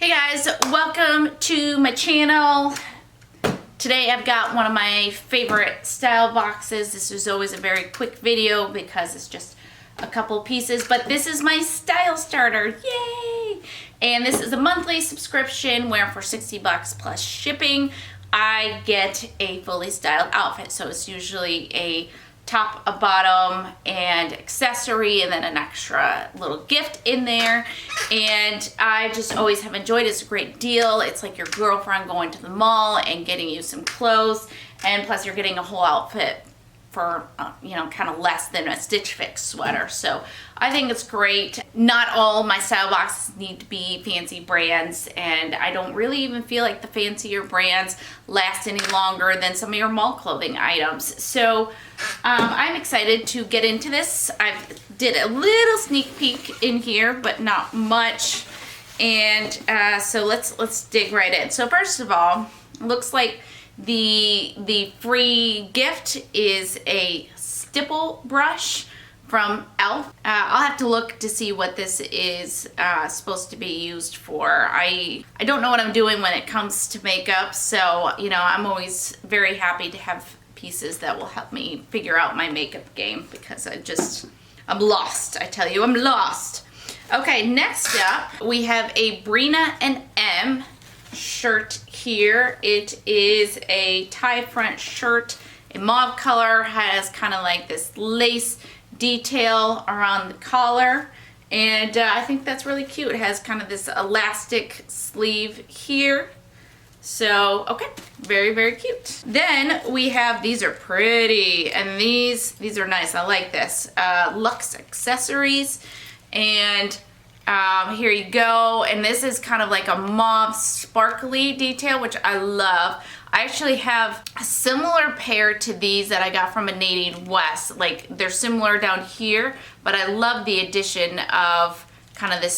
Hey guys, welcome to my channel. Today I've got one of my favorite style boxes. This is always a very quick video because it's just a couple pieces, but this is my Stylestarter, yay! And this is a monthly subscription where for 60 bucks plus shipping, I get a fully styled outfit. So it's usually a top, a bottom, and accessory, and then an extra little gift in there. And I just always have enjoyed it. It's a great deal. It's like your girlfriend going to the mall and getting you some clothes, and plus you're getting a whole outfit for kind of less than a Stitch Fix sweater. So I think it's great. Not all my style boxes need to be fancy brands, and I don't really even feel like the fancier brands last any longer than some of your mall clothing items. So I'm excited to get into this. I did a little sneak peek in here, but not much. And so let's dig right in. So first of all, it looks like the free gift is a stipple brush from e.l.f. I'll have to look to see what this is supposed to be used for. I don't know what I'm doing when it comes to makeup, so I'm always very happy to have pieces that will help me figure out my makeup game, because I'm lost. I tell you, I'm lost. Okay, next up we have a Brina and M shirt here. It is a tie front shirt, a mauve color, has kind of like this lace detail around the collar, and I think that's really cute. It has kind of this elastic sleeve here. So okay, very, very cute. Then we have, these are pretty, and these are nice. I like this. Luxe Accessories, and here you go. And this is kind of like a mauve sparkly detail, which I love. I actually have a similar pair to these that I got from a Nadine West. Like, they're similar down here, but I love the addition of kind of this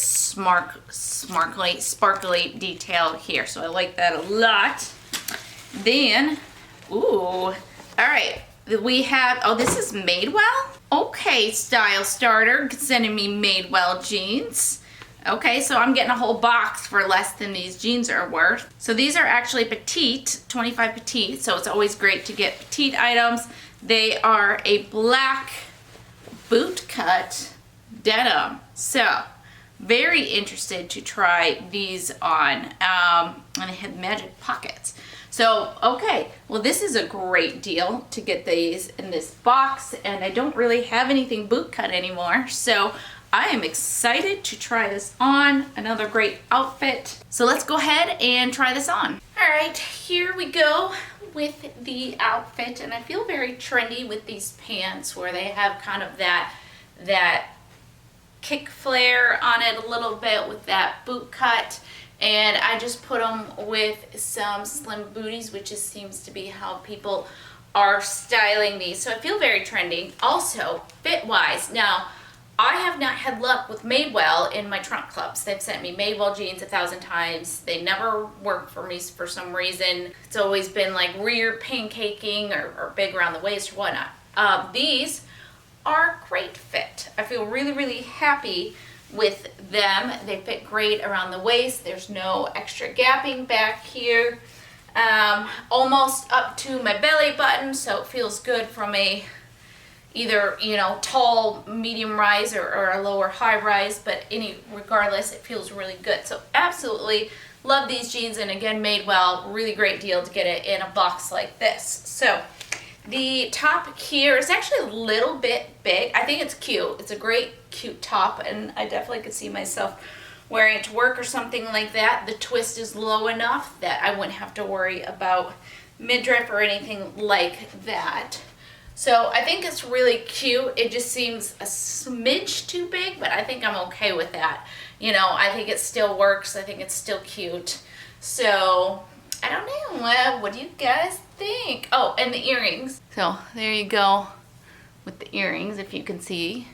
sparkly detail here. So I like that a lot. Then, ooh, all right. We have, oh, this is Madewell? Okay, Stylestarter sending me Madewell jeans. Okay, so I'm getting a whole box for less than these jeans are worth. So these are actually petite, 25 petite, so it's always great to get petite items. They are a black boot cut denim. So, very interested to try these on. And they have magic pockets. So, okay, well, this is a great deal to get these in this box, and I don't really have anything boot cut anymore, so I am excited to try this on. Another great outfit. So let's go ahead and try this on. All right, here we go with the outfit, and I feel very trendy with these pants where they have kind of that kick flare on it a little bit with that boot cut. And I just put them with some slim booties, which just seems to be how people are styling these. So I feel very trendy. Also, fit-wise, now, I have not had luck with Madewell in my trunk clubs. They've sent me Madewell jeans 1,000 times. They never work for me for some reason. It's always been like rear pancaking or big around the waist or whatnot. These are great fit. I feel really, really happy with them. They fit great around the waist. There's no extra gapping back here. Almost up to my belly button, so it feels good from a either tall medium rise or a lower high rise, but regardless, it feels really good. So absolutely love these jeans, and again, Madewell, really great deal to get it in a box like this. So the top here is actually a little bit big. I think it's cute. It's a great cute top, and I definitely could see myself wearing it to work or something like that. The twist is low enough that I wouldn't have to worry about midriff or anything like that. So I think it's really cute. It just seems a smidge too big, but I think I'm okay with that. I think it still works. I think it's still cute. So I don't know. What do you guys think? Oh, and the earrings. So there you go with the earrings, if you can see.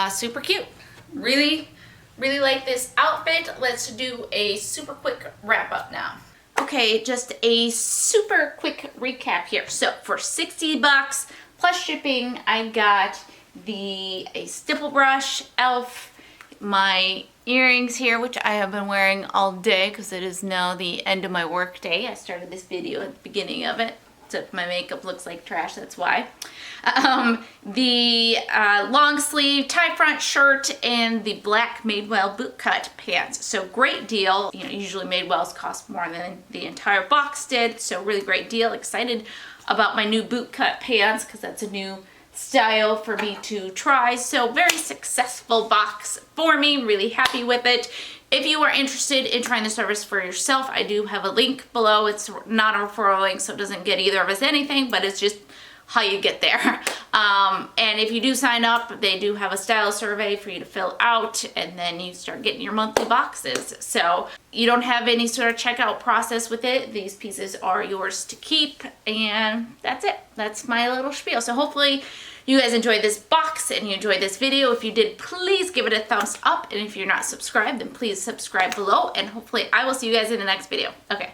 Super cute. Really, really like this outfit. Let's do a super quick wrap up now. Okay, just a super quick recap here. So for 60 bucks plus shipping, I got a stipple brush, e.l.f., my earrings here, which I have been wearing all day because it is now the end of my work day. I started this video at the beginning of it. Except my makeup looks like trash, that's why. The long sleeve tie front shirt and the black Madewell boot cut pants. So great deal. You know, usually Madewells cost more than the entire box did. So really great deal. Excited about my new boot cut pants because that's a new style for me to try. So very successful box for me. Really happy with it. If you are interested in trying the service for yourself, I do have a link below. It's not a referral link, so it doesn't get either of us anything, but it's just how you get there. And if you do sign up, they do have a style survey for you to fill out, and then you start getting your monthly boxes. So you don't have any sort of checkout process with it. These pieces are yours to keep, and that's it. That's my little spiel. So hopefully you guys enjoyed this box and you enjoyed this video. If you did, please give it a thumbs up. And if you're not subscribed, then please subscribe below. And hopefully I will see you guys in the next video. Okay.